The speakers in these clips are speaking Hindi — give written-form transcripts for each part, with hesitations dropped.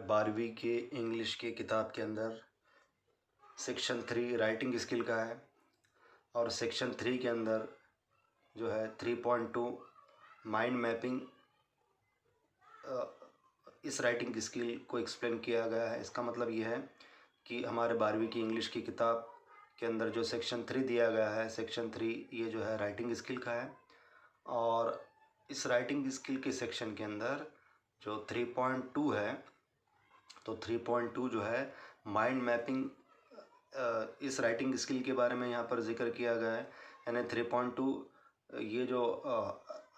12वीं के इंग्लिश की किताब के अंदर सेक्शन 3 राइटिंग स्किल का है और सेक्शन 3 के अंदर जो है 3.2 माइंड मैपिंग इस राइटिंग स्किल को एक्सप्लेन किया गया है। इसका मतलब ये है कि हमारे 12वीं की इंग्लिश की किताब के अंदर जो सेक्शन 3 दिया गया है, सेक्शन 3 ये जो है राइटिंग स्किल का है और इस राइटिंग स्किल के सेक्शन के अंदर जो 3.2 है, तो 3.2 जो है माइंड मैपिंग इस राइटिंग स्किल के बारे में यहाँ पर जिक्र किया गया है। यानी 3.2 ये जो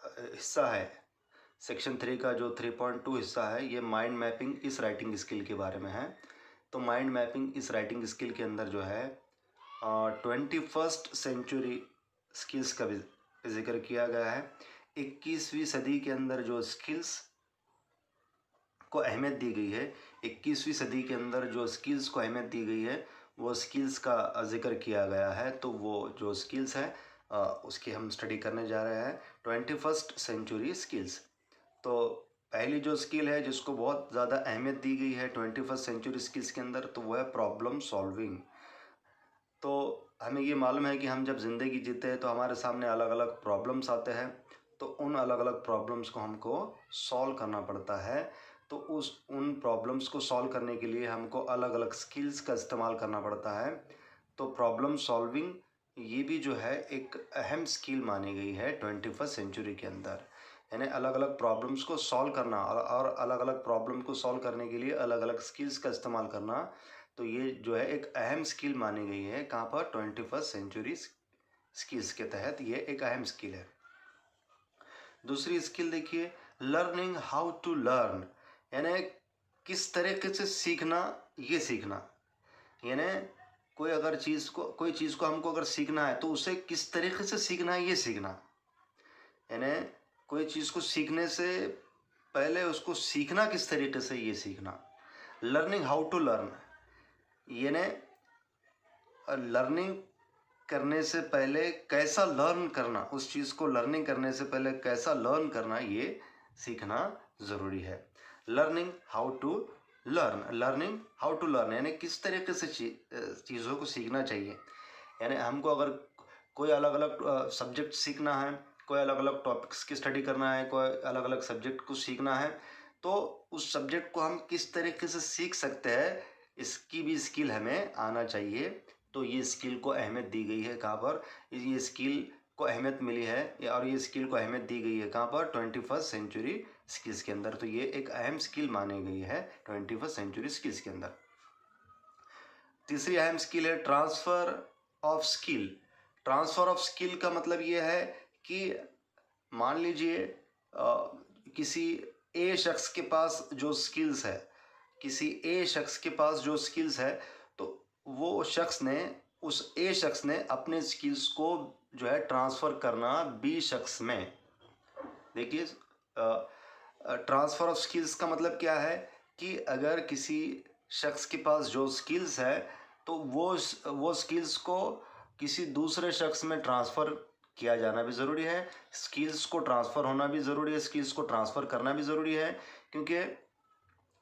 हिस्सा है सेक्शन 3 का, जो 3.2 हिस्सा है ये माइंड मैपिंग इस राइटिंग स्किल के बारे में है। तो माइंड मैपिंग इस राइटिंग स्किल के अंदर जो है 21st सेंचुरी स्किल्स का भी जिक्र किया गया है। 21वीं सदी के अंदर जो स्किल्स को अहमियत दी गई है, 21वीं सदी के अंदर जो स्किल्स को अहमियत दी गई है वो स्किल्स का जिक्र किया गया है। तो वो जो स्किल्स है उसकी हम स्टडी करने जा रहे हैं, 21st सेंचुरी स्किल्स। तो पहली जो स्किल है जिसको बहुत ज़्यादा अहमियत दी गई है 21st सेंचुरी स्किल्स के अंदर, तो वो है प्रॉब्लम सॉल्विंग। तो हमें ये मालूम है कि हम जब ज़िंदगी जीते हैं तो हमारे सामने अलग अलग प्रॉब्लम्स आते हैं, तो उन अलग अलग प्रॉब्लम्स को हमको सॉल्व करना पड़ता है। तो उन प्रॉब्लम्स को सॉल्व करने के लिए हमको अलग अलग स्किल्स का इस्तेमाल करना पड़ता है। तो प्रॉब्लम सॉल्विंग ये भी जो है एक अहम स्किल मानी गई है 21st सेंचुरी के अंदर। यानी अलग अलग प्रॉब्लम्स को सॉल्व करना और अलग अलग प्रॉब्लम को सॉल्व करने के लिए अलग अलग स्किल्स का इस्तेमाल करना, तो ये जो है एक अहम स्किल मानी गई है। कहाँ पर? 21st सेंचुरी स्किल्स के तहत ये एक अहम स्किल है। दूसरी स्किल देखिए, लर्निंग हाउ टू लर्न, यानी किस तरीके से सीखना, ये सीखना। यानी कोई चीज़ को हमको अगर सीखना है तो उसे किस तरीके से सीखना है, ये सीखना। यानी कोई चीज़ को सीखने से पहले उसको सीखना किस तरीके से, ये सीखना। लर्निंग हाउ टू लर्न, यानी लर्निंग करने से पहले कैसा लर्न करना, उस चीज़ को लर्निंग करने से पहले कैसा लर्न करना, ये सीखना ज़रूरी है। लर्निंग हाउ टू लर्न यानी किस तरीके से चीज़ों को सीखना चाहिए। यानी हमको अगर कोई अलग अलग सब्जेक्ट सीखना है, कोई अलग अलग टॉपिक्स की स्टडी करना है, कोई अलग अलग सब्जेक्ट को सीखना है, तो उस सब्जेक्ट को हम किस तरीके से सीख सकते हैं, इसकी भी स्किल हमें आना चाहिए। तो ये स्किल को अहमियत दी गई है कहाँ पर? ये स्किल को अहमियत मिली है और ये स्किल को अहमियत दी गई है कहाँ पर? 21st सेंचुरी स्किल्स के अंदर। तो ये एक अहम स्किल मानी गई है 21st सेंचुरी स्किल्स के अंदर। तीसरी अहम स्किल है transfer of skill. Transfer of skill का मतलब ये है कि मान लीजिए किसी ए शख्स के पास जो स्किल्स है, तो वो शख्स ने, उस ए शख्स ने अपने स्किल्स को जो है ट्रांसफ़र करना बी शख्स में। देखिए ट्रांसफ़र ऑफ स्किल्स का मतलब क्या है कि अगर किसी शख्स के पास जो स्किल्स है तो वो स्किल्स को किसी दूसरे शख्स में ट्रांसफ़र किया जाना भी ज़रूरी है। स्किल्स को ट्रांसफ़र होना भी ज़रूरी है, स्किल्स को ट्रांसफ़र करना भी ज़रूरी है, क्योंकि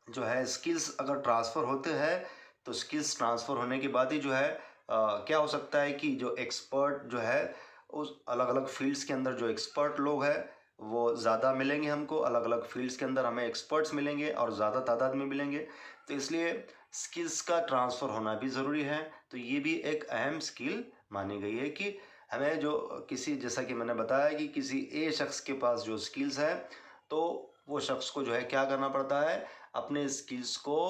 जो है स्किल्स अगर ट्रांसफ़र होते हैं तो स्किल्स ट्रांसफ़र होने के बाद ही जो है क्या हो सकता है कि जो एक्सपर्ट जो है उस अलग अलग फील्ड्स के अंदर जो एक्सपर्ट लोग हैं वो ज़्यादा मिलेंगे हमको। अलग अलग फील्ड्स के अंदर हमें एक्सपर्ट्स मिलेंगे और ज़्यादा तादाद में मिलेंगे, तो इसलिए स्किल्स का ट्रांसफ़र होना भी ज़रूरी है। तो ये भी एक अहम स्किल मानी गई है कि हमें जो किसी, जैसा कि मैंने बताया कि किसी ए शख्स के पास जो स्किल्स है तो वो शख्स को जो है क्या करना पड़ता है, अपने स्किल्स को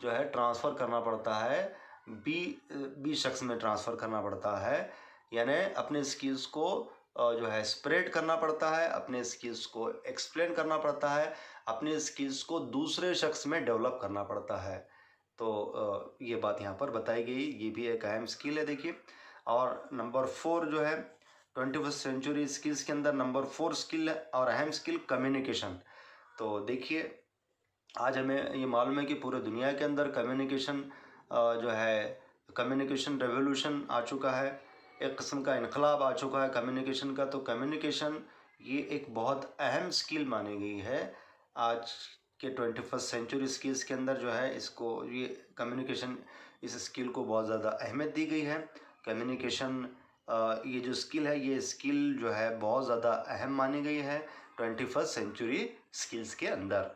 जो है ट्रांसफ़र करना पड़ता है, बी शख्स में ट्रांसफ़र करना पड़ता है। यानी अपने स्किल्स को जो है स्प्रेड करना पड़ता है, अपने स्किल्स को एक्सप्लेन करना पड़ता है, अपने स्किल्स को दूसरे शख्स में डेवलप करना पड़ता है। तो ये बात यहाँ पर बताई गई, ये भी एक अहम स्किल है। देखिए, और नंबर 4 जो है 21st सेंचुरी स्किल्स के अंदर नंबर 4 स्किल और अहम स्किल कम्युनिकेशन। तो देखिए, आज हमें ये मालूम है कि पूरे दुनिया के अंदर कम्युनिकेशन जो है, कम्युनिकेशन रेवोल्यूशन आ चुका है, एक किस्म का इनकलाब आ चुका है कम्युनिकेशन का। तो कम्युनिकेशन ये एक बहुत अहम स्किल मानी गई है आज कि 21st सेंचुरी स्किल्स के अंदर जो है इसको ये कम्युनिकेशन इस स्किल को बहुत ज़्यादा अहमियत दी गई है। कम्युनिकेशन ये जो स्किल है ये स्किल जो है बहुत ज़्यादा अहम मानी गई है 21st सेंचुरी स्किल्स के अंदर।